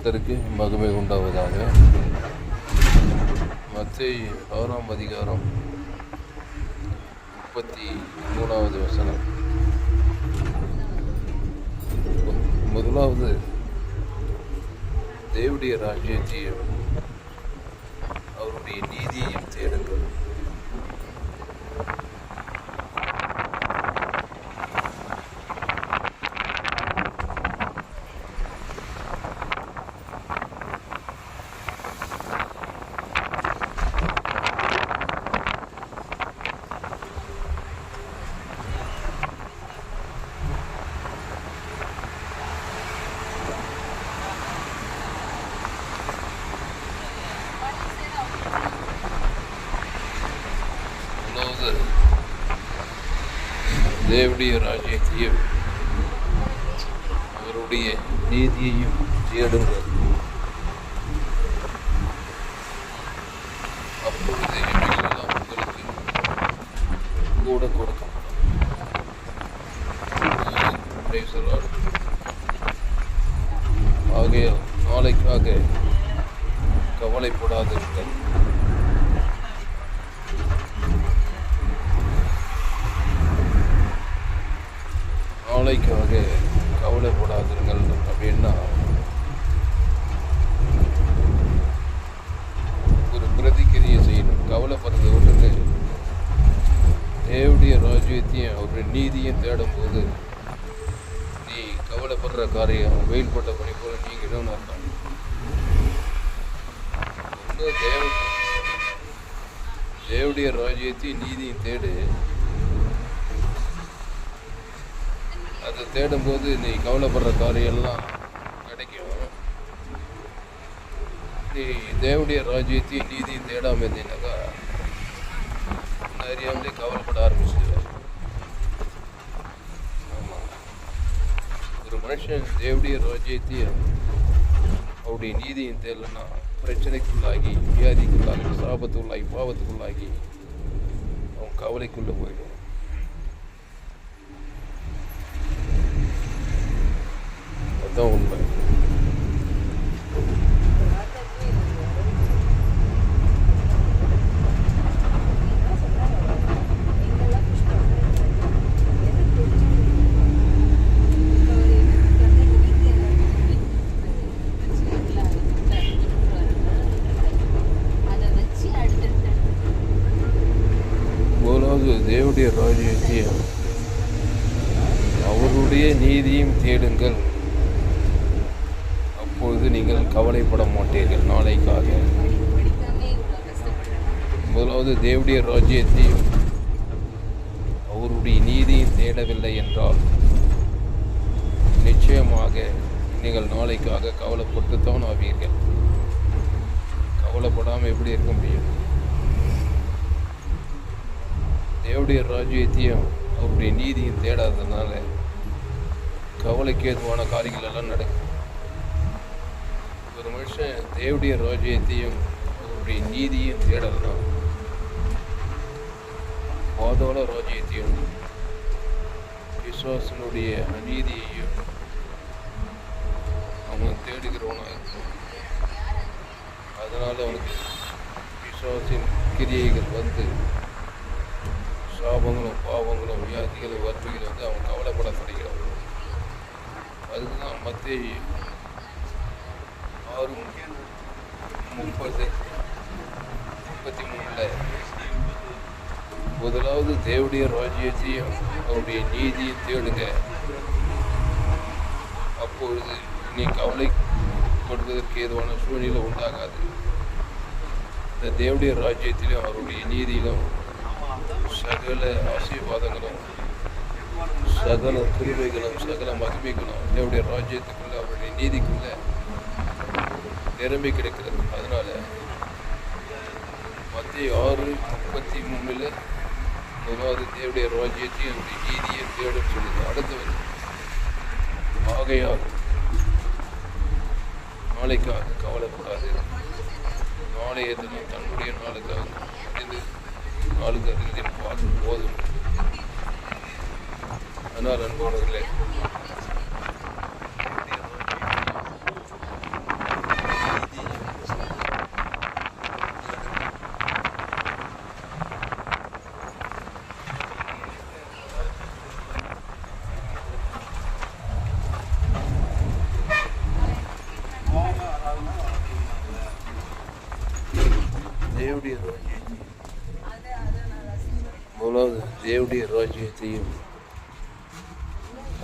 கர்த்தருக்கு மகிமை உண்டாவதாக. மத்தேயு 6ஆம் அதிகாரம் 33வது வசனம். முதலாவது தேவனுடைய ராஜ்யத்தையும் அவருடைய நீதியையும் தேடுங்கள். தேவனுடைய ராஜ்யத்தையும் அவருடைய நீதியையும் தேடுங்கள். அப்பொழுது இவைகளெல்லாம் உங்களுக்கு கூட கொடுக்கப்படும். ஆகையால் நாளைக்காக கவலைப்படாதிருங்கள். நாளைக்காக கவலைப்படாதிருங்கள் அப்படின்னா ஒரு பிரதிக்கிரியை செய்யணும். கவலைப்படுறது ஒன்று. தேவனுடைய ராஜ்யத்தையும் அவருடைய நீதியும் தேடும்போது நீ கவலைப்படுற காரியம் வெயில் பட்ட பணி போல நீங்கிடும் அர்த்தம். தேவனுடைய ராஜ்யத்தையும் நீதியும் தேடு. அதை தேடும்போது நீ கவலைப்படுற காரியெல்லாம் கிடைக்கும். நீ தேவனுடைய ராஜ்யத்தையும் நீதியும் தேடாமல் இருந்தீங்கன்னாக்கா அறியாமலே கவலைப்பட ஆரம்பிச்சிடுவேன். ஆமாம், ஒரு மனுஷன் தேவனுடைய ராஜ்யத்தையும் அவருடைய நீதியும் தேடலைன்னா பிரச்சனைக்குள்ளாகி, வியாதிக்குள்ளாகி, சாபத்துக்குள்ளாகி, பாவத்துக்குள்ளாகி அவன் கவலைக்குள்ளே போயிடும். அதுதான் உண்மை. முதலாவது தேவனுடைய ராஜ்யத்தையும் அவருடைய நீதியும் தேடுங்கள். அப்பொழுது நீங்கள் கவலைப்பட மாட்டீர்கள் நாளைக்காக. முதலாவது தேவனுடைய ராஜ்யத்தையும் அவருடைய நீதியும் தேடவில்லை என்றால் நிச்சயமாக நீங்கள் நாளைக்காக கவலைப்பட்டுத்தான் ஆவீர்கள். கவலைப்படாமல் எப்படி இருக்க முடியும்? தேவனுடைய ராஜ்யத்தையும் அவருடைய நீதியும் தேடாததுனால கவலைக்கு ஏதுவான காரியங்கள் எல்லாம் நடக்கும். ஒரு மனுஷன் தேவனுடைய ராஜ்யத்தையும் அவருடைய நீதியும் தேடலாம். பாதாள ராஜ்யத்தையும் விசுவாசனுடைய அநீதியையும் அவன் தேடுகிறவனாக இருக்கும். அதனால் அவனுக்கு விசுவாசின் கிரியைகள் வந்து சாபங்களும் பாவங்களும் வியாதிகளும் வறுமைகளும் வந்து அவன் கவலைப்பட தொடங்கிறான். அதுக்கு தான் மத்தேயு 6:33 முதலாவது தேவனுடைய ராஜ்யத்தையும் அவருடைய நீதியை தேடுங்க. அப்பொழுது நீ கவலைப்படுவதற்கு ஏதுவான சூழ்நிலை உண்டாகாது. இந்த தேவனுடைய ராஜ்யத்திலும் அவருடைய நீதியிலும் சகல ஆசீர்வாதங்களும், சகல கிருபைகளும், சகல மகிமைகளும் தேவனுடைய ராஜ்யத்துக்குள்ள அவருடைய நீதிக்குள்ள நிரம்பி கிடைக்கிறது. அதனால மத்தேயு 6:33 முதலாவது தேவனுடைய ராஜ்யத்தையும் அவருடைய நீதியை தேடும் சொல்லுது. அடுத்தது ஆகையால் நாளைக்காக கவலைப்படாது. நாளைய தினம் தன்னுடைய நாளுக்காக நாளுக்கு அதிகம் பார்த்து போதும். அதனால் அன்பானவர்களே, தேவனுடைய ராஜ்யத்தையும்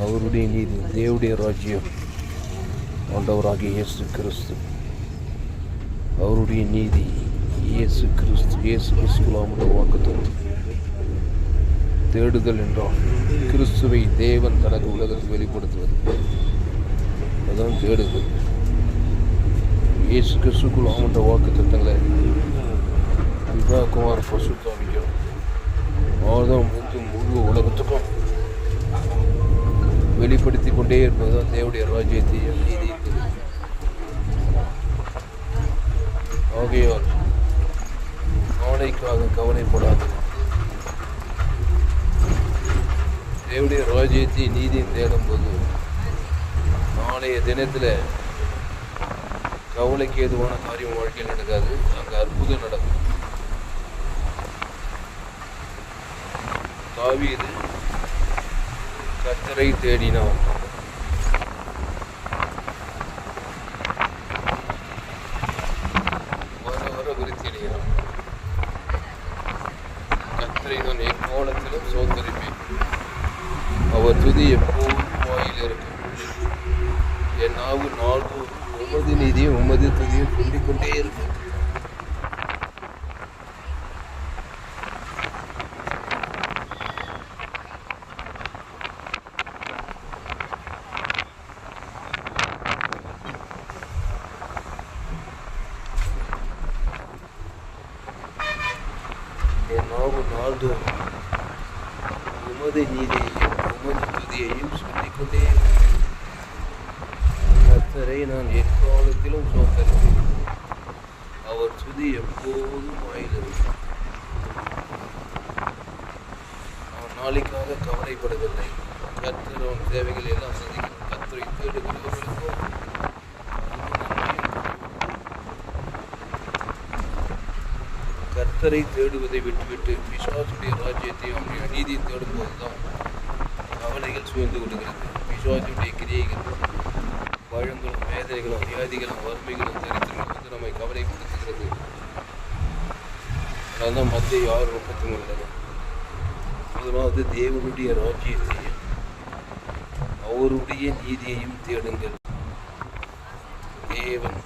அவருடைய நீதி, தேவனுடைய ராஜ்யம், ஆண்டவராகிய இயேசு கிறிஸ்து, அவருடைய நீதி, இயேசு கிறிஸ்துவாமுடைய வாக்குத்தத்தம். தேடுதல் என்றால் கிறிஸ்துவை தேவன் தனக்கு உலகத்தில் வெளிப்படுத்துவது, அதான் தேடுதல். இயேசு கிறிஸ்துக்குள் ஆமன்ற வாக்குத்தத்தங்களை பிதா குமார பரிசுத்த ஆவியும் அவர்தான் முழு உலகத்துக்கும் வெளிப்படுத்தி கொண்டே இருப்பதுதான் தேவனுடைய ராஜ்யத்தையும் நீதியையும். ஆகையால் நாளைக்காக கவலைப்படாது. தேவனுடைய ராஜ்யத்தை நீதியும் தேடும்போது நாளைய தினத்தில் கவலைக்கு ஏதுவான காரியம் வாழ்க்கையில் நடக்காது, அங்கே அற்புதம் நடக்கும். தாவீது கர்த்தரை தேடினான். வர விருத்தி அடைகிறான். கர்த்தரை நான் எக்காலத்திலும் சோதரிப்பேன், அவர் துதி எப்போதும் வாயில் இருக்கும். என் நாவு நாள்தோறும் உமது நீதியும் உமது துதியும் சொல்லிக் கொண்டே இருக்கும். என் நாவு நாள்தோறும் உமது நீதியையும் உமது துதியையும் சொல்லிக் கொண்டே இருக்கும். கர்த்தரை நான் எக்காலத்திலும் சோதரிப்பேன், அவர் துதி எப்போதும் வாயிலிருக்கும். அவன் நாளைக்காக கவலைப்படவில்லை. கர்த்தர் அவன் தேவைகள் எல்லாம் சந்திக்கும். கர்த்தரை தேடுகிறவர்களுக்கும் கர்த்தரை தேடுவதை விட்டுவிட்டு பிசாசுடைய ராஜ்யத்தை அவனுடைய அநீதியை தேடும்போதுதான் கவலைகள் சூழ்ந்து கொள்கிறது. பிசாசுடைய கிரியைகள், பழங்களும் வேதனைகளும் வியாதிகளும் வறுமைகளும் தரித்திரங்களும் வந்து நம்மை கவலைப்படுத்துகிறது. அதனால்தான் மத்திய 6:33 முதலாவது தேவனுடைய ராஜ்யத்தையும் அவருடைய நீதியையும் தேடுங்கள். தேவன்,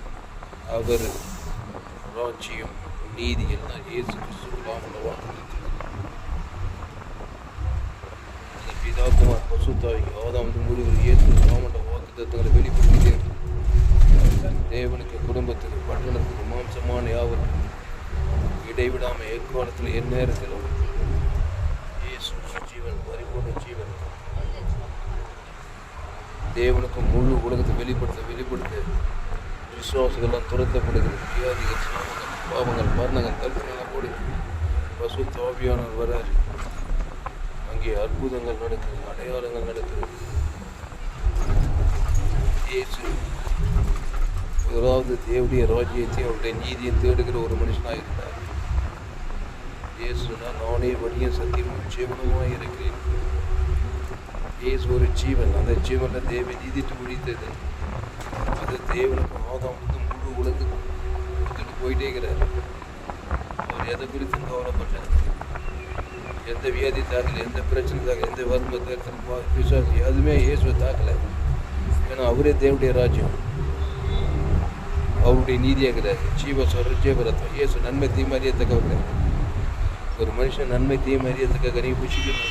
அவர் ராஜ்யம், நீதி எல்லாம் இயேசு கிறிஸ்துவாக பிதா குமார் பரிசுத்தாவி ஆதாம் முழுவதும் இயேசு நாமண்ட வாக்குத்தத்தங்களை வெளிப்படுத்திட்டே தேவனுக்கு, குடும்பத்துக்கு, பட்டணத்துக்கு, மாம்சமான யாவருக்கும் இடைவிடாமல் எக்காலத்தில் எந்நேரத்திலும் இயேசு ஜீவன், பரிபூர்ண ஜீவன், தேவனுக்கு முழு உலகத்தை வெளிப்படுத்த விசுவாசிகள்லாம் துரத்தப்படுகிறது. வியாதிகள், சாபங்கள், பாவங்கள், மரணங்கள், தரித்திரங்கள் கூடி பரிசுத்த ஆவியானவர் வரார். அங்கே அற்புதங்கள் நடக்குது, அடையாளங்கள் நடக்குது. இயேசு முதலாவது தேவனுடைய ராஜ்யத்தை அவருடைய நீதியை தேடுகிற ஒரு மனுஷனாக இருந்தார். இயேசுனா நானே வழியும் சத்தியமும் ஜீவனுமாக இருக்கிறேன். இயேசு ஒரு ஜீவன், அந்த ஜீவனில் தேவன் நீதிட்டு முடித்தது. அது தேவனுக்கு ஆதாம் முழு உலகத்துக்கு கொடுத்துட்டு போயிட்டே இருக்கிறார். அவர் எதை குறித்து கவலைப்பட்டார்? எந்த வியாதி தாக்கலை, எந்த பிரச்சனை தாக்கலை, எந்த வறுமை தாக்கல், விசுவாசி எதுவுமே இயேசுவை தாக்கலை. ஏன்னா அவரே தேவனுடைய ராஜ்யம், அவருடைய நீதியாகிறார். ஜீவரத்தம். இயேசு நன்மை தீமை அறியத்தக்கவர். ஒரு மனுஷன் நன்மை தீமை அறியத்தக்க நீ புஷிக்கணும்.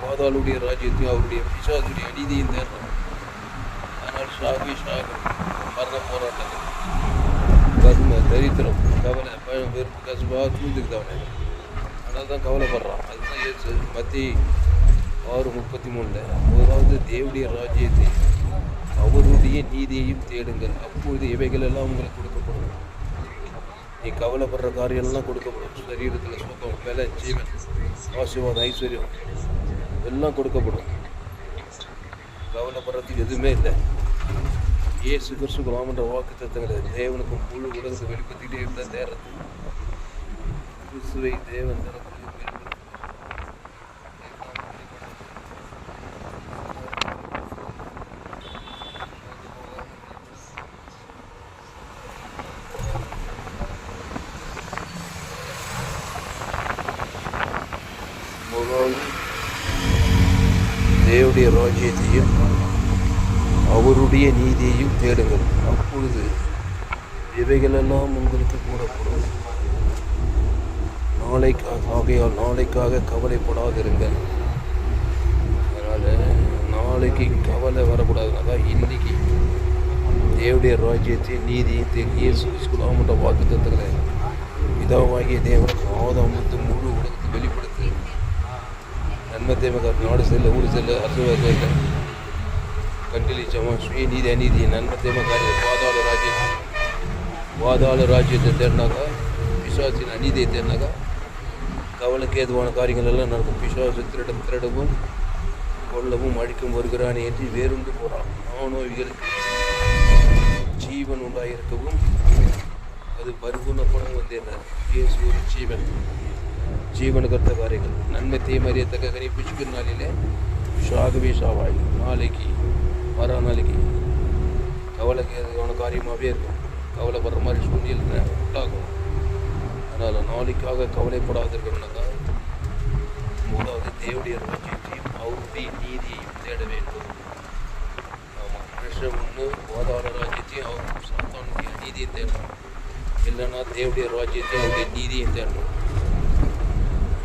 பாதாளுடைய ராஜ்யத்தையும் அவருடைய பிசாசுடைய அநீதியும் தேடுறோம். ஆனால் மரண போராட்டங்கள், வறுமை, தரித்திரம், கவலை, பழம், வெறுப்பு, கசுபாக சூழ்ந்துக்குது அவனை. அதனால தான் கவலைப்படுறான். அதுதான் இயேசு மத்திய 6:33 முதலாவது தேவனுடைய ராஜ்யத்தை அவருடைய நீதியையும் தேடுங்கள், அப்பொழுது இவைகள் எல்லாம் உங்களுக்கு கொடுக்கப்படும். நீ கவலைப்படுற காரியெல்லாம் கொடுக்கப்படும். சரீரத்தில் சுகம், பலன், ஜீவன், ஆசீர்வாதம், ஐஸ்வர்யம் எல்லாம் கொடுக்கப்படும். கவலைப்படுறதுக்கு எதுவுமே இல்லை. இயேசு கிறிஸ்து ராமன்ற வாக்குத்தத்தங்களை தேவனுக்கும் முழு உலகத்தை வெளிப்படுத்திக்கிட்டே இருந்தால் தேர்றது. கிறிஸ்துவை தேவன் முதலாவது தேவனுடைய ராஜ்யத்தையும் அவருடைய நீதியையும் தேடுங்கள், அப்பொழுது இவைகளெல்லாம் உங்களுக்கு கூடப்படும். நாளைக்காக கவலைப்படாதிருங்கள். அதனால் நாளைக்கு கவலை வரக்கூடாதுனாக்கா இன்னைக்கு தேவனுடைய ராஜ்யத்தை நீதியை இயேசு கிறிஸ்துவின் வாக்குத்தத்தங்களை பிதாவாகிய தேவனுக்கு ஆதாமுக்கு முழு உலகத்தை வெளிப்படுத்து. நன்மை தேவகார் நாடு செல்ல ஊர் செல்ல அரசுவார்கள் கண்டிலிச்சவன் சுய நீதி அநீதி நன்மை தேவகாரி வாதாள ராஜ்யத்தை தேடினாக்கா பிசாசின் அநீதியை தேடினாக்கா கவலைக்கு ஏதுவான காரியங்கள் எல்லாம் நடக்கும். பிசாசு திருடவும் கொல்லவும் அழிக்கும் வருகிறான் என்று வேறுண்டு போகிறான். நானோ இவர்களுக்கு ஜீவன் உண்டாயிருக்கவும் அது பரிபூர்ணப்படும் வந்தேன். இயேசு ஒரு ஜீவனுக்கற்ற காரியங்கள் நன்மை தீமறியத்தக்க கனி புஷ்பின் நாளிலே ஷாகவே ஷாவாய். நாளைக்கு நாளைக்கு கவலைக்கு எதுவான காரியமாகவே இருக்கும். கவலைப்படுற மாதிரி சூழ்நிலை உண்டாகும். அதனால் நாளைக்காக கவலைப்படாதிருக்கணும்னாக்கா முதலாவது தேவனுடைய ராஜ்யத்தையும் அவருடைய நீதியையும் தேட வேண்டும். ஆமாம், மனுஷன் ஒன்று வாதாள ராஜ்யத்தையும் அவர் சாத்தானுடைய நீதியை தேடணும். இல்லைன்னா தேவனுடைய ராஜ்யத்தையும் அவருடைய நீதியை தேடணும்.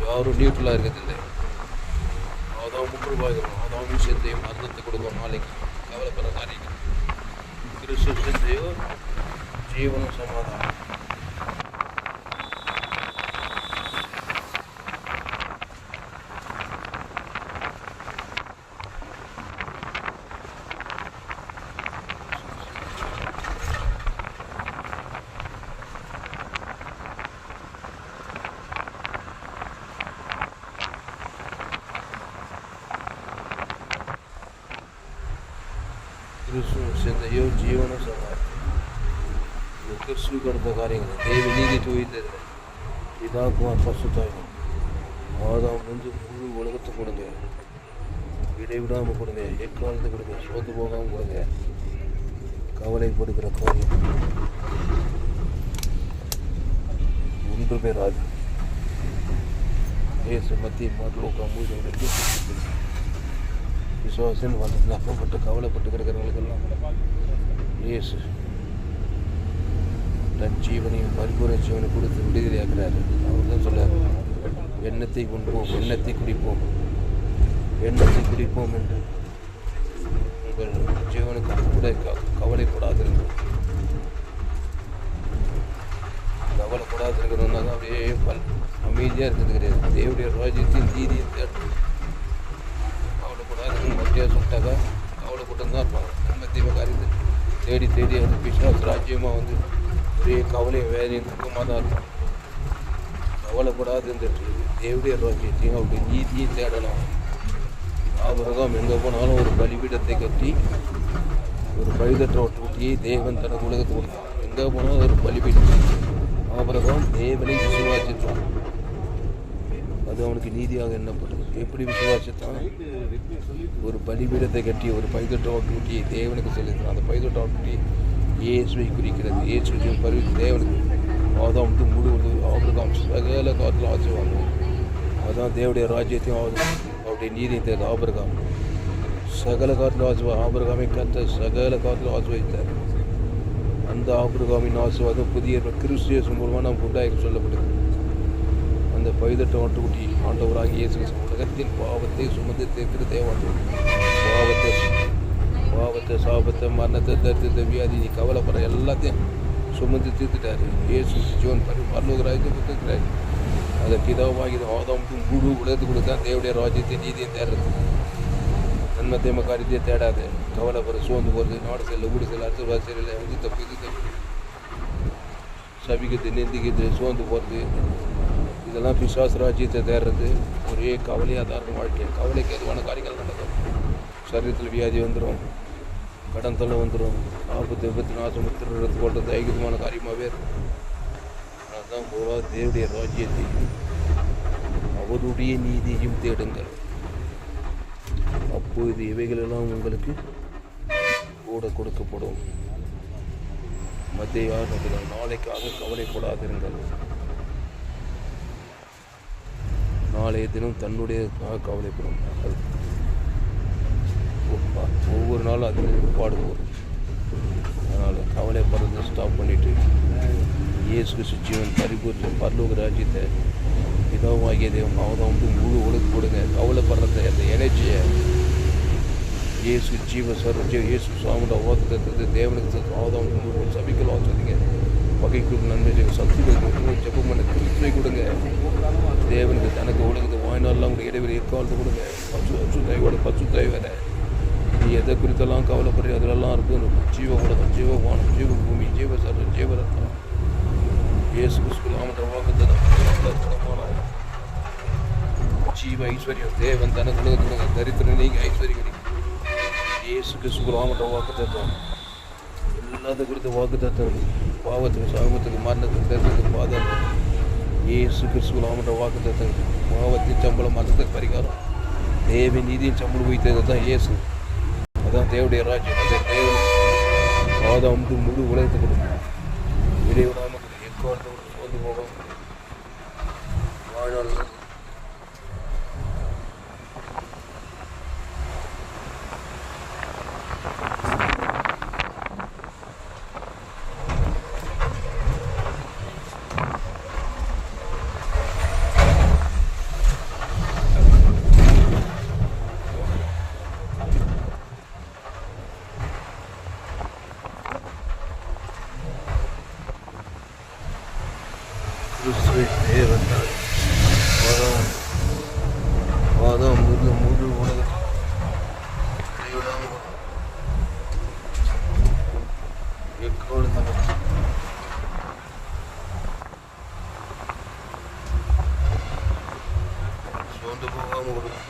யாரும் நியூட்ரலாக இருக்கிறதில்லை. அதான் முற்றுவாகிறோம். அதான் விஷயத்தையும் அர்த்தத்தை கொடுக்கும். நாளைக்கு கவலைப்படுற காரியங்கள் கிறிஸ்து சிந்தையோ ஜீவனும் சமாதானம். கிறிஸ்து சிந்தையோ ஜீவனும் சமாதானம். இந்த கிறிஸ்து கொடுத்த காரியங்கள் தேவ நீதி தூய்த்தது பிதாக்குமார் பசுத்தாயும் ஆதாம் வந்து முழு உலகத்தை கொடுங்க, இடைவிடாமல் கொடுங்க, எக்காலத்தை கொடுங்க, சோத்து போகாமல் கொடுங்க. கவலைப்படுகிற காரியம் ஒன்று பேராது. ஏசு மத்திய மாட்டலோக்கா மூணு விசுவாசன் வந்து நப்பப்பட்டு கவலைப்பட்டு கிடக்கிறவங்களுக்கெல்லாம் இயேசு தன் ஜீவனையும் பரிபூர்ண ஜீவனை கொடுத்து விடுதலையாக்குறாரு. அவர் தான் சொல்றாரு, எண்ணத்தை கொண்டோம், எண்ணத்தை குடிப்போம் என்று உங்கள் ஜீவனுக்கு கூட கவலைப்படாதிருங்கள். கவலைப்படாதிருக்கணும்னா தான் அப்படியே அமைதியாக இருக்கிறது கிடையாது. தேவனுடைய ராஜ்யத்தின் நீதியை தேடணும். கவலைப்படாதுன்னு மத்தியாக சொல்லிட்டாக்கா கவலைப்பட்டு தான் இருப்பாங்க. நம்ம தெய்வ காரியத்தை தேடி அது பிசாசு ராஜ்யமாக வந்து ஒரே கவலையும் வேலையும் துக்கமாக தான் இருக்கும். கவலைப்படாது இருந்துட்டு தேவனுடைய ராஜ்யத்தையும் அவருடைய நீதியை தேடலாம். ஆபிரகாம் எங்கே போனாலும் ஒரு பலிபீடத்தை கட்டி ஒரு பழுதற்ற ஒட்டுக்குட்டியை தேவன் தனக்கு உலகத்தை கொடுத்தான். எங்கே போனாலும் ஒரு பலிபீடம். ஆபிரகாம் தேவனை விசுவாசித்தான், அது அவனுக்கு நீதியாக எண்ணப்பட்டது. எப்படி விசுவாசித்தான்? ஒரு பலிபீடத்தை கட்டி ஒரு பழுதற்ற ஒட்டுக்குட்டியை தேவனுக்கு செலுத்தான். அந்த பழுதற்ற ஒட்டுக்குட்டி இயேசுவை குறிக்கிறது. இயேசு பருவி தேவனுக்கு ஆதாம் முழுவது ஆபிரகாம் சகல காலத்தில் ஆசீர்வாங்க. அதுதான் தேவனுடைய ராஜ்யத்தையும் அவருடைய நீதியை தேர்ந்த ஆபிரகாம் சகல காலத்தில் ஆபிரகாமை கத்த சகல காலத்தில் ஆசீர்வதித்தார். அந்த ஆபிரகாமின் ஆசீர்வாதம் புதிய கிறிஸ்து மூலமாக நமக்கு உண்டாக சொல்லப்படுது. அந்த பழுதற்ற ஆட்டுக்குட்டி ஆண்டவராக இயேசு உலகத்தின் பாவத்தை சுமந்து தீர்க்கிற தேவாண்டு பாவத்தை சாபத்தை மரணத்தை தரித்திரத்தை வியாதி நீ கவலைப்படுற எல்லாத்தையும் சுமந்து தீர்த்துட்டாரு. இயேசு ஜீவன் பரலோகராஜ்யத்தை கொடுத்துருக்கிறாரு. அதை பிதாவாகி ஆதாமுக்கு முழு உலகத்துக்கு தான் தேவனுடைய ராஜ்யத்தை நீதியை தேடுறது. நன்மை தேம காரியத்தையே தேடாது. கவலைப்படுற சோர்ந்து போகிறது, நாடு செல்ல ஊடு செல்ல அரசு செல்ல இது தப்பு இது தப்பு சபிக்கிறது நிந்திக்கிறது சோர்ந்து போகிறது, இதெல்லாம் பிசாசு ராஜ்யத்தை தேடுறது. ஒரே கவலையாக தான் இருக்கும் வாழ்க்கை. கவலைக்கு எதுவான காரியங்கள் நடக்கும். சரீரத்தில் வியாதி வந்துடும், கடன் தொல்லை வந்துடும், ஆபத்து விபத்து நாசம் திருடுறது போடுறது ஐக்கியமான காரியமாகவே இருக்கும். அதுதான் போவாது தேவனுடைய ராஜ்யத்தையும் அவருடைய நீதியையும் தேடுங்கள், அப்போது இவைகளெல்லாம் உங்களுக்கு கூட கொடுக்கப்படும். மத்திய நாளைக்காக கவலைப்படாதிருங்கள். நாளைய தினம் தன்னுடைய கவலைப்படும். அது ஒவ்வொரு நாளும் அது பாடுவோம். அதனால் கவலைப்படுறதை ஸ்டாப் பண்ணிவிட்டு இயேசு கிறிஸ்து ஜீவன் பரிபூர்ண பரலோக ராஜ்யத்தை பிதாவாகிய தேவன் அவதான் முழு ஒழுங்கு கொடுங்க. கவலைப்படுறத அந்த எனர்ஜியை இயேசு ஜீவ சர்வ இயேசு சுவாமியோட வாக்குத்தத்தத்தை தேவனுக்கு அவதான் சபிக்கலாம் சொல்லிங்க. பகைக்குள் நன்மை சத்துக்களுக்கு ஜெபம் பண்ண கிறிஸ்துவை கொடுங்க. தேவனுக்கு தனக்கு உலகத்தை வாய்நாள்லாம் கூட இடைவெளி எக்காலத்தை கொடுங்க. பசு தேவை நீ எதை குறித்தெல்லாம் கவலைப்படுற அதிலெல்லாம் இருக்கும். ஜீவ உலகம், ஜீவவானம், ஜீவ பூமி, ஜீவ சர்வ ஜீவரத்னம் இயேசு கிறிஸ்து வாக்குத்தத்தம் ஜீவ ஐஸ்வர்யம் தேவன் தனக்கு உலகத்துக்கு தரித்திரம் நீங்க ஐஸ்வர்யம் இயேசு கிறிஸ்து வாக்குத்தத்தம் எல்லாத்த குறித்த வாக்குத்தத்தம் பாவத்துக்கு சாமத்துக்கு மரணத்துக்கு தரிசனத்துக்கு பாதத்துக்கு இயேசு கிறிஸ்து வாக்குத்தத்தம் பாவத்தின் சம்பளம் மரணத்துக்கு பரிகாரம் தேவன் நீதியின் சம்பளம் வைத்தது தான் இயேசு. அதான் தேவனுடைய ராஜ்யம். அதை தேவன் பாதம் முழு உலகத்துக்கு கொடுக்கும். இடைவிடாமல் எக்காலத்தோடு சோர்ந்து போகும் வாழ்நாள் தேவன் வாதம் முழு உலகத்தில் சோர்ந்து போகாமல் கொடுக்கும்.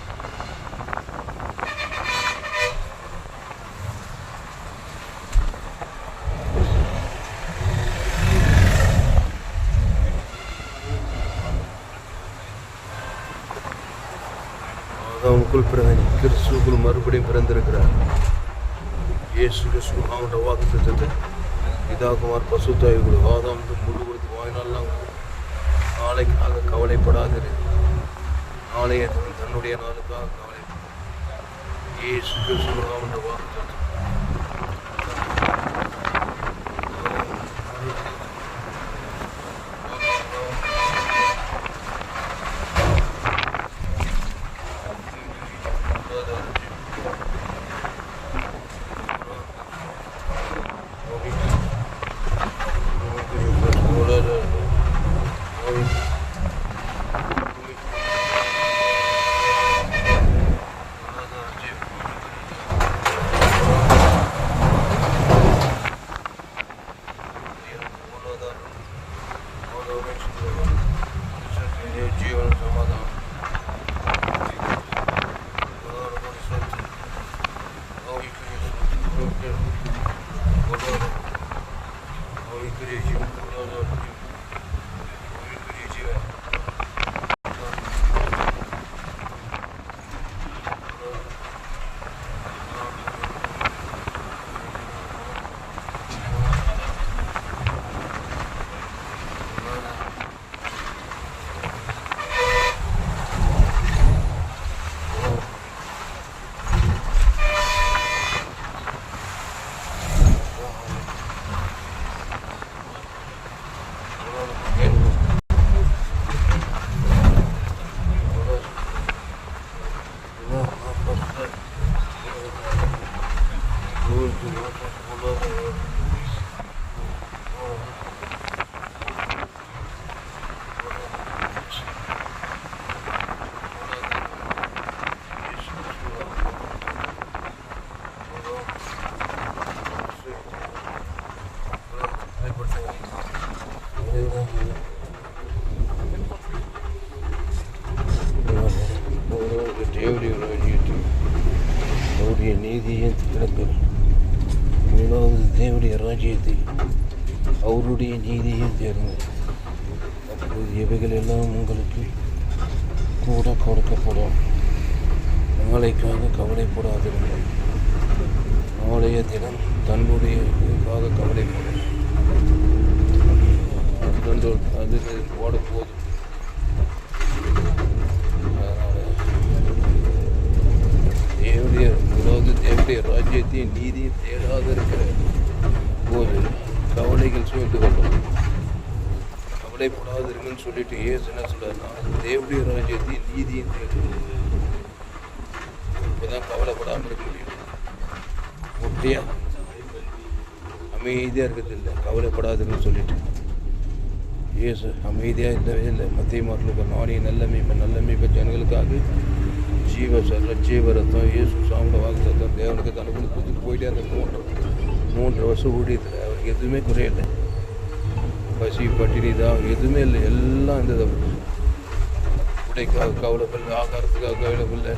அவனுக்குள் பிறந்த கிறிஸ்துக்குள் மறுபடியும் பிறந்திருக்கிறார். இயேசு கிறிஸ்து அவனோட வாக்குத்தத்தத்தை பிதாகுமார் பசுத்தாய்கள் ஆதாம் முழு கொடுத்து வாய்நாள்லாம் நாளைக்காக கவலைப்படாதிரு. நாளைய தன்னுடைய நாளுக்காக கவலைப்படும். இயேசு கிறிஸ்து அவனோட வாக்குத்தத்தம் जीवन समाधान அவருடைய நீதியின் திட்டங்கள் முதலாவது தேவனுடைய ராஜ்யத்தை அவருடைய நீதியை தேர்ந்தது. அப்போது இவைகள் எல்லாம் உங்களுக்கு கூட கொடுக்கப்படும். நாளைக்காக கவலைப்படாதிருங்கள். நாளைய தினம் தன்னுடைய கவலைப்படும். அது ஓட போதும். தேவனுடைய ராஜ்யத்தையும் நீதியும் தேடாத இருக்கிற போது கவலைகள் சூழ்ந்து கொள்ளும். கவலைப்படாத இருக்குன்னு சொல்லிட்டு ஏசு என்ன சொல்றாருன்னா, தேவனுடைய ராஜ்யத்தையும் நீதியும் தேடும். இப்போதான் கவலைப்படாமல் இருக்க முடியும். முட்டையா அமைதியாக இருக்கிறது இல்லை, கவலைப்படாதுன்னு சொல்லிட்டு ஏசு அமைதியாக இல்லவே இல்லை. மத்திய மாட்டில் நானே நல்ல மீட்ப ஜனங்களுக்காக ஜீவ ரத்தம் இயேசு சாமியோட வாக்கு ரத்தம் தேவனுக்கு தனக்கு கொடுத்துட்டு போயிட்டே அந்த 3 வருஷம் ஊழியத்தில் அவருக்கு எதுவுமே குறையலை. பசி பட்டினி தான் எதுவுமே இல்லை, எல்லாம் இருந்தது. உடைக்காக கவலைப்படல, ஆகாரத்துக்காக கவலைப்படல.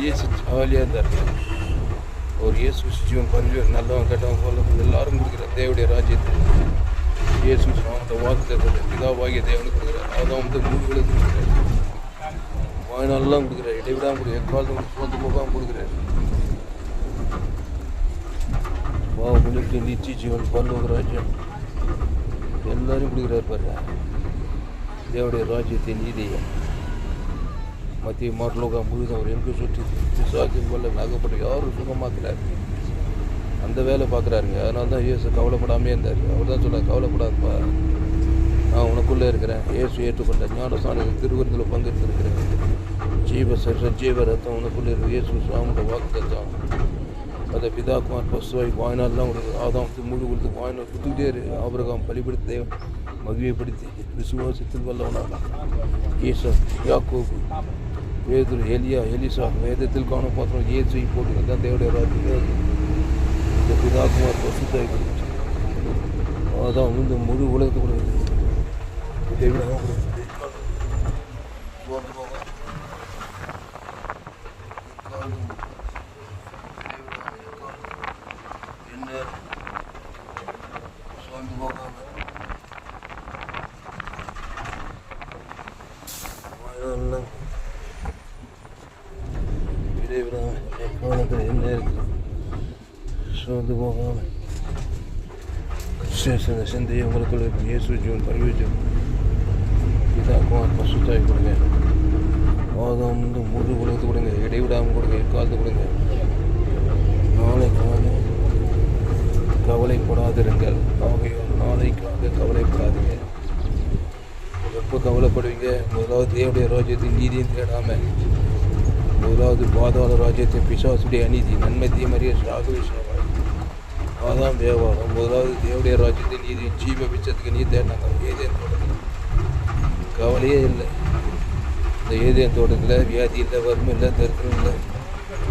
இயேசு ஜாலியாக இருந்தார். ஒரு இயேசு ஜீவன் பரிஞ்சு நல்லவன் கெட்டவன் போல எல்லாரும் கொடுக்குற தேவனுடைய ராஜ்யத்தை இயேசு அந்த வாக்கு பிதாவாகிய தேவனுக்கு கொடுக்குறாரு. அதான் மூணுகளுக்கு கொடுக்குறாரு, வாய்நாளெல்லாம் கொடுக்குறாரு, இடைவிடாமல் கொடுக்குற எக்காலத்தும் சோர்ந்து போகாமல் கொடுக்குறாரு. உங்களுக்கு நிச்சய ஜீவன் பரலோக ராஜ்யம் எல்லாரும் கொடுக்குறாரு பாருங்க. தேவனுடைய ராஜ்யத்தை நீதியை மத்திய மார்லோகம் முழுதும் அவர் எங்கே சுற்றி விசுவாசின் போல நகப்பட்டு யாரும் சுகமாக்குறாரு, அந்த வேலை பார்க்குறாருங்க. அதனால தான் இயேசு கவலைப்படாமே இருந்தார். அவர் தான் சொல்ல, கவலைப்படாதப்பா, நான் உனக்குள்ளே இருக்கிறேன். இயேசு ஏற்றுக்கொண்ட ஞானஸ்தானத்தில் திருவிருந்தில் பங்கெடுத்துருக்கிறேன். ஜீவ ரத்தம் உனக்குள்ளே இருக்கு. இயேசு சுவாமியோட வாக்கு தத்தம் அதை பிதாக்குமார் பசுவாய் வாய்நாள்லாம் ஒரு ஆதாம் முழு கொடுத்து வாய்நாள் கொடுத்துக்கிட்டே இருக்கு. ஆபிரகாம் பலிபடுத்தி மகிழ்ச்சிப்படுத்தி விசுவாசத்தில் வல்லவனாக ஈசா யாக்கோபு பேதுரு எலிசா வேதத்தில் காணும் பாத்திரம் இயேசுவை போட்டு தான் தேவடைய ராஜ்யம் இந்த பிதாக்குமார் பசுத்தாய் கொடுத்து அதான் முழு உலகத்தை கொடுக்குது. என்ன இருக்கு சோர்ந்து போகாம சிந்தையை உங்களுக்குள்ள இயேசு ஜீவன் பரிவச்சம் இதாக்குமார் பசுத்தாய் கொடுங்க. ஆதாம் முழு உலகத்து கொடுங்க, இடைவிடாமல் கொடுங்க, எக்காலத்து கொடுங்க. நாளைக்காக கவலைப்படாதிருங்கள். நாளைக்காக கவலைப்படாதீங்க. எப்போ கவலைப்படுவீங்க? முதலாவது தேவனுடைய ராஜ்யத்தின் நீதியும் தேடாமல், முதலாவது பாதாள ராஜ்யத்தின் பிசாசுடைய அநீதி, நன்மை தீமறிய சாகுவிஷயம், அதான் வியாபாரம். முதலாவது தேவனுடைய ராஜ்யத்தின் நீதி, ஜீவ பிச்சத்துக்கு நீ தேடினாங்க. ஏதேன் தோட்டத்தில் கவலையே இல்லை. இந்த ஏதேன் தோட்டத்தில் வியாதி இல்லை, வறுமை இல்லை, தரித்திரம் இல்லை,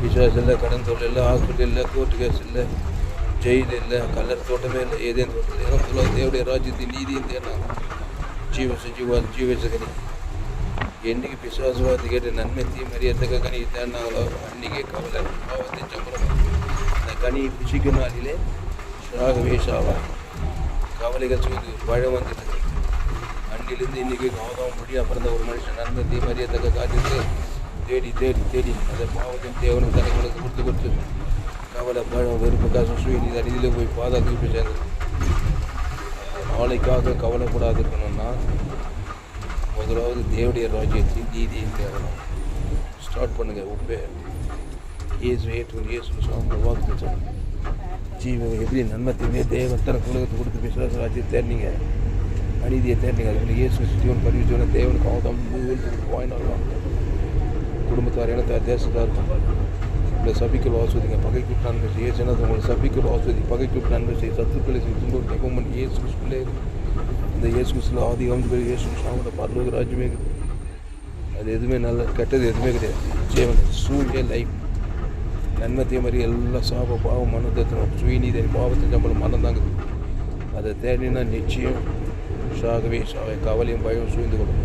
பிசாசு இல்லை, கடன் தொழில் இல்லை, ஹாஸ்பிட்டல் இல்லை, கோர்ட்டு கேஸ் இல்லை, ஜெயில் இல்லை, கல்லர் தோட்டமே இல்லை. ஏதேன் தோட்டத்தில் ஏன்னா முதலாவது தேவனுடைய ராஜ்யத்தின் நீதியும் தேடினாங்க. ஜீவசகனி என்னைக்கு பிசுவாசவாதி கேட்டு நன்மை தீமறியத்தக்க கனி தேடினாங்களோ அன்றைக்கே கவலை பாவத்தை சம்பளம். அந்த கனியை புசிக்கும் நாளிலே சாகவேஷாவா கவலைகள் சூழ்ந்து பழம் வந்தது. அன்றிலிருந்து இன்றைக்கி ஆகாம முடியா பிறந்த ஒரு மனுஷன் நன்மை தீமறியத்தக்க காரியத்தை தேடி தேடி தேடி அந்த பாவத்தின் தேவனுக்கு தலைகளுக்கு கொடுத்து கவலை பழம் வெறுப்பு காசு சூழ்நிலை அடியில் போய் பாதாளத்துக்கு போய் சேர்ந்தது. நாளைக்காக கவலைப்படாது இருக்கணும்னா முதலாவது தேவனுடைய ராஜ்யத்தின் நீதியை தேடணும். ஸ்டார்ட் பண்ணுங்க. உப்பே இயேசு சாமி வாக்கு ஜீவ எப்படி நன்மத்தையுமே தேவன் தனக்கு உலகத்தை கொடுத்து விசுவாச ராஜ்யத்தை தேடினீங்க, அநீதியை தேடினீங்க. அதுக்குள்ள இயேசு ஜீவன் பரிவிச்சோன்னா தேவனுக்கு அவதான் வாய்நாள்லாம் குடும்பத்தார் இனத்தார் தேசத்தாக இருக்கும். உங்களை சபிக்கல் ஆஸ்வதிங்க, பகைக்கு நன்மை செய்ய ஏசுனா உங்களை சபிக்கல் ஆஸ்வதி, பகைக்கு நன்மை செய்ய சத்துக்களை செய்ய துன்பம் நிகமன் இயேசு கிறிஸ்துவிலே இந்த இயேசு கிறிஸ்துவில் ஆதி பேர் இயேசு சாமோட பரலோக ராஜ்யமே இருக்குது. அது எதுவுமே நல்ல கெட்டது எதுவுமே கிடையாது. ஜீவன் சூழ்நிலை லைஃப் நன்மத்திய மாதிரி எல்லாம் சாப பாவம் மனதத்தினம் சுயநீதி பாவத்தின் சம்பளம் மனம் தாங்குது. அதை தேடினா நிச்சயம் சாகவே கவலையும் பயம் சூழ்ந்து கொள்ளும்.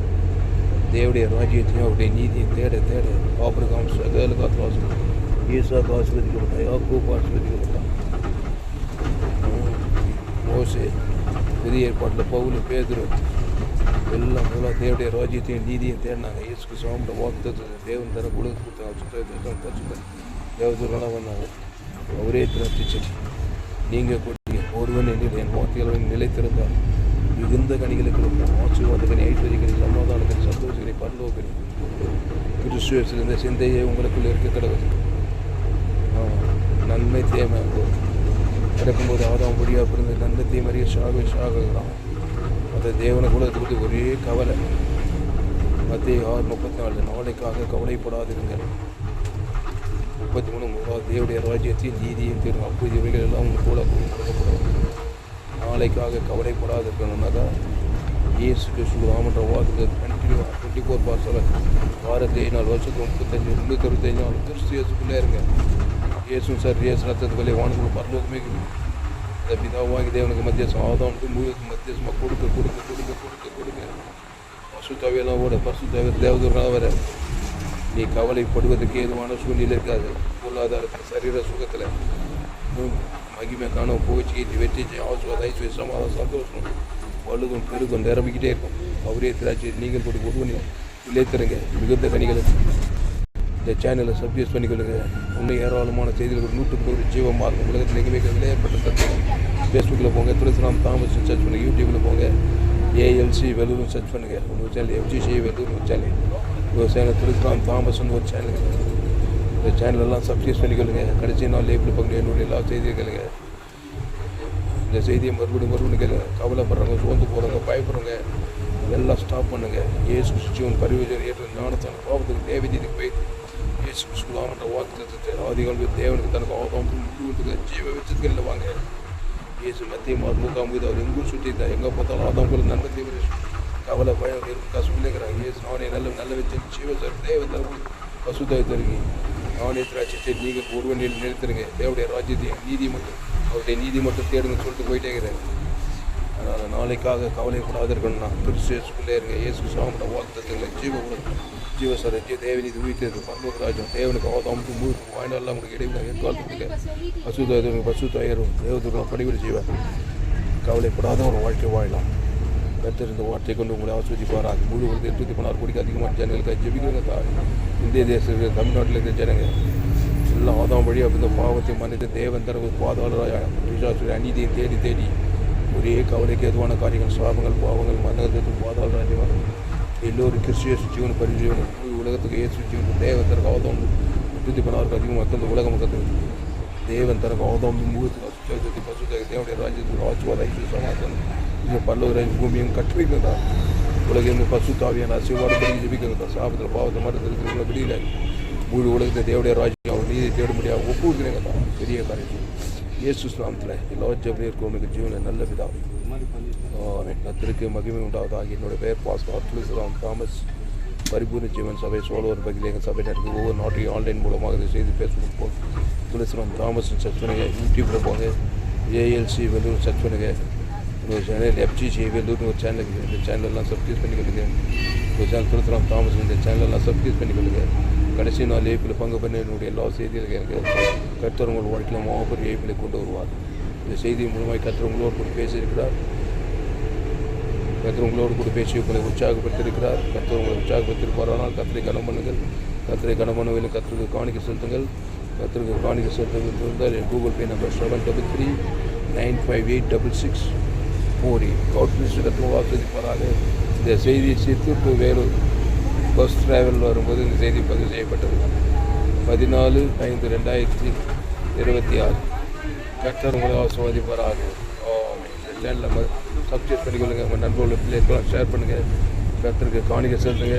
தேவடைய ராஜ்யத்தையும் அவருடைய நீதியும் தேட தேட ஆபிரகாம் சகல காத்து ஈசாக்கு ஆசீர்வதிக்கப்பட்டான், யாக்கோபு ஆசீர்வதிக்கப்பட்டான். மோசே புதிய ஏற்பாட்டில் பவுல் பேதுரு எல்லாம் முதலாக தேவடைய ராஜ்யத்தையும் நீதியும் தேடினாங்க. இயேசுக்கு சாமியோட வாக்குத்தத்தை தேவன் தர கொடுத்து சுத்தம் தேவதூரெல்லாம் வந்தாங்க. அவரே திராட்சை நீங்கள் கொடுத்தீங்க ஒருவன் என் வார்த்தைகள் நிலைத்திருந்தால் மிகுந்த கனிகளுக்கு இருக்கும். ஆசீர்வாதக்கனி, ஐஸ்வர்யக்கனி, சமாதானக்கனி, சந்தோஷக்கனி, பரலோகக்கனி கிறிஸ்துவிலிருந்த சிந்தையே உங்களுக்குள்ள இருக்க கிடக்குது. நன்மை தீமை நடக்கும்போது ஆதாம் வழியாக பிறந்த நன்மை தீமறிய ஷாகுகிறான். அந்த தேவனை கூட இருக்கிறது ஒரே கவலை. மத்திய 6:34 நாளைக்காக கவலைப்படாதிருங்கள். 33 தேவனுடைய ராஜ்யத்தையும் நீதியும் தீரும், அப்போது இவைகள் எல்லாம் உங்கள் கூட கொடுக்கப்படும். நாளைக்காக கவலைப்படாதிருக்கணும்னாக்கா இயேசு கிறிஸ்து ராமன்ற வார்த்தை 24/7 வாரத்தை 4 வருஷத்துக்கு 35 365 நாள் கிறிஸ்து இயேசுக்குள்ளே இருங்க. இயேசு சார் இயேசு ரத்தத்துக்குள்ளே வானத்துக்கு பரலோகமே அந்த பிதாவாகி தேவனுக்கு மத்தியசம் ஆதாமுக்கு முழுவதுக்கு மத்தியசமாக கொடுக்க கொடுக்க கொடுக்க கொடுக்க கொடுக்க பசுத்தாவியெல்லாம் ஓட பசுத்தாவிய தேவதூர்னால வர நீ கவலைப்படுவதற்கு ஏதுவான சூழ்நிலை இருக்காது. பொருளாதாரத்தில் சரீர சுகத்தில் மகிமை காணும் புகழ்ச்சி வெற்றி ஆசுவாத ஐஸ்வர்ய சமாதானம் சந்தோஷம் வலுதும் பெருதும் நிரம்பிக்கிட்டே இருக்கும். அவரே திராட்சை நீங்கள் கொடுக்க ஒருவனி இழைத்திருங்க மிகுந்த கனிகளை. இந்த சேனலை சப்ஸ்கிரைப் பண்ணிக்கொள்ளுங்க. இன்னும் ஏராளமான செய்திகள் ஒரு 100 ஜீவமாக இருக்கும். உலகத்தில் எங்கே விளையாடப்பட்ட தத்துவம். ஃபேஸ்புக்கில் போங்க, துளசிராம் தாமஸ் சர்ச் பண்ணுங்கள். யூடியூப்பில் போங்க, ஏஎல்சி வெல்லூர்னு சர்ச் பண்ணுங்கள். ஒரு சேனல் எஃப்ஜிசி வெல்லூர்னு ஒரு சேனல், ஒரு சேனல் துளசிராம் தாமஸ்ன்னு ஒரு சேனல். இந்த சேனலெல்லாம் சப்ஸ்கிரைப் பண்ணிக்கொள்ளுங்க. கடைசி நாள் லேபிள் பங்கு என்னுடைய எல்லா செய்திகளுங்க. இந்த செய்தியை மறுபடியும் கேளுங்க. கவலைப்படுறவங்க, சோர்ந்து போகிறவங்க, பயப்படுறவங்க எல்லாம் ஸ்டாப் பண்ணுங்கள். இயேசு கிறிஸ்துவின் பரிவர்த்தனை ஏற்ற ஞானத்தான பாவத்துக்கு தேவதீதுக்கு போய் இயேசு கிறிஸ்துவான வாக்குத்தத்தத்தை ஆதிகால தேவனுக்கு தனக்கு ஆதாம் முழுவதுக்கு ஜீவ வச்சதுக்கு வாங்க. இயேசு மத்திய 6:35 அவர் எங்கும் சுற்றி தான் எங்கே பார்த்தாலும் ஆதாம் போல நன்மை தீவிர கவலை பயம் இருக்கும் கசுலைங்கிறாங்க. இயேசு நானே நல்ல வச்சு ஜீவ சார் தேவ தரப்பு பசுதாய் தருங்க. நானே திராட்சை நீங்கள் ஒருவனில் நிறுத்துருங்க. தேவடைய ராஜ்யத்தையும் நீதி மட்டும் அவருடைய நீதி மட்டும் தேடுங்க சொல்லிட்டு போயிட்டே இருக்கிறேன். அதனால் நாளைக்காக கவலைப்படாத இருக்கணும்னா கிறிஸ்துக்குள்ளே இருங்க. இயேசு சாமட வாக்குத்தத்தங்களை ஜீவசார தேவநீதி உயிர்த்தது பரலோக ராஜ்யம் தேவனுக்கு ஆதாமுக்கு முழுக்க வாய்நாளெல்லாம் உங்களுக்கு இடையில எக்காலத்துக்கு பசுதாயரும் தேவதூரம் படிவிட செய்வார். கவலைப்படாத ஒரு வாழ்க்கை வாழலாம். கத்திருந்த வார்த்தை கொண்டு உங்களை ஆஸ்வதிப்பாராக. முழு 816 கோடிக்கு அதிகமான ஜனங்களுக்கு ஜெபிக்கிறவங்க தாய் இந்திய தேசத்தில் தமிழ்நாட்டில் இருக்கிற ஜனங்க எல்லாம் ஆதாம் வழியாக இருந்த பாவத்தை மன்னித்து தேவன் தரவு பாதாளராக பிசாசுடைய அநீதியை தேடி தேடி ஒரே கவலைக்கு ஏதுவான காரியங்கள் சாபங்கள் பாவங்கள் மன்னகத்துக்கு பாதாள ராஜ்யமாக எல்லோரும் கிறிஸ்து ஜீவன் பரிஜீவனம் உலகத்துக்கு இயேசு ஜீவன் தேவன் தரக்கு ஆதாம் 816 அதிகம் மக்கள் உலக மக்களுக்கு தேவன் தரக்கு ஆதாம் முகத்துக்கு பசுத்தை தேவனுடைய ராஜ்யத்துக்கு ஆசுவாத ஐஸ்வர்ய சமாதானம் இது பல்லவ பூமியும் கற்றுவிக்கிறதா உலகம் பசுத்தாவியான ஆசீர்வாதம் பண்ணி ஜெபிக்கிறதா சாபத்தில் பாவத்தை மட்டும் வெளியில் முழு உலகத்தை தேவடைய ராஜ்யம் அவர் நீதியை தேட முடியாது ஒப்புக்கிறேங்க தான் பெரிய காரியம். இயேசு நாமத்தில் எல்லா ஜெபனையும் ஜீவனில் நல்ல விதம் கத்திற்கு மகிமை உண்டாவதாக. என்னோட பெயர் பாஸ்டர் துளசிராம் தாமஸ். பரிபூர்ண ஜீவன் சபை சோழவர் பகுதியில் எங்கள் சபை நடக்குது. ஒவ்வொரு நாட்டையும் ஆன்லைன் மூலமாக இதை செய்து ஃபேஸ்புக் போங்க, துளசிராம் தாமஸ் சர்ச் பண்ணுங்க. யூடியூப்பில் போங்க, ஏஎல்சி வெல்லூர் சர்ச் பண்ணுங்க. ஒரு சேனல் எஃப்ஜிசி வெல்லூர்னு ஒரு சேனல் இருக்குது. இந்த சேனலெல்லாம் சப்ஸ்கிரைப் பண்ணிக்கொள்ளுங்க. ஒரு சேனல் துளசிராம் தாமஸ் இந்த சேனலெல்லாம் சப்ஸ்கிரைப் பண்ணிக்கொள்ளுங்க. கடைசி நாள் ஏப்பில் பங்கு பண்ண என்னுடைய எல்லா செய்திகளுக்கு எனக்கு கர்த்தர் உங்கள் வாழ்க்கையில் மாபெரும் ஏப்பிலை கொண்டு வருவார். இந்த செய்தி மூலமாக கர்த்தர் உங்களோடு கூட பேசியிருக்கிறார். கர்த்தர் உங்களோடு கூட பேசி உங்களை உற்சாகப்படுத்தியிருக்கிறார். கர்த்தர் உங்களை உற்சாகப்படுத்தியிருப்பார். ஆனால் கர்த்தரை கனம் பண்ணுங்கள். கர்த்தரை கனம் பண்ணவில்லை கர்த்தருக்கு காணிக்க செலுத்துங்கள். கர்த்தருக்கு காணிக்க செலுத்துங்கள் இருந்தால் என் கூகுள் பே நம்பர் 733-958-6648. கர்த்தர் வாசிப்பாராக. இந்த செய்தியை சித்தூர் வேலூர் பஸ் டிராவல் வரும்போது இந்த செய்தி பதிவு செய்யப்பட்டது. 14/5/2026. கர்த்தர் உங்களை ஆசீர்வதிப்பாராக. சேனலில் சப்ஸ்கிரைப் பண்ணிக்கொள்ளுங்கள். உங்கள் நண்பர்கள் பிள்ளைகளுக்கெல்லாம் ஷேர் பண்ணுங்கள். கர்த்தருக்கு காணிக்க செலுத்துங்க.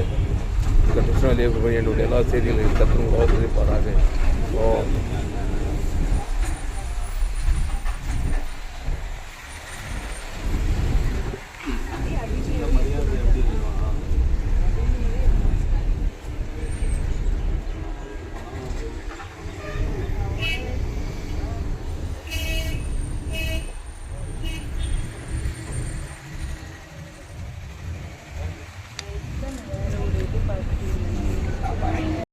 கர்த்தர் என்னுடைய எல்லா செய்திகளையும் கர்த்தர் உங்களை ஆசீர்வதிப்பாராக.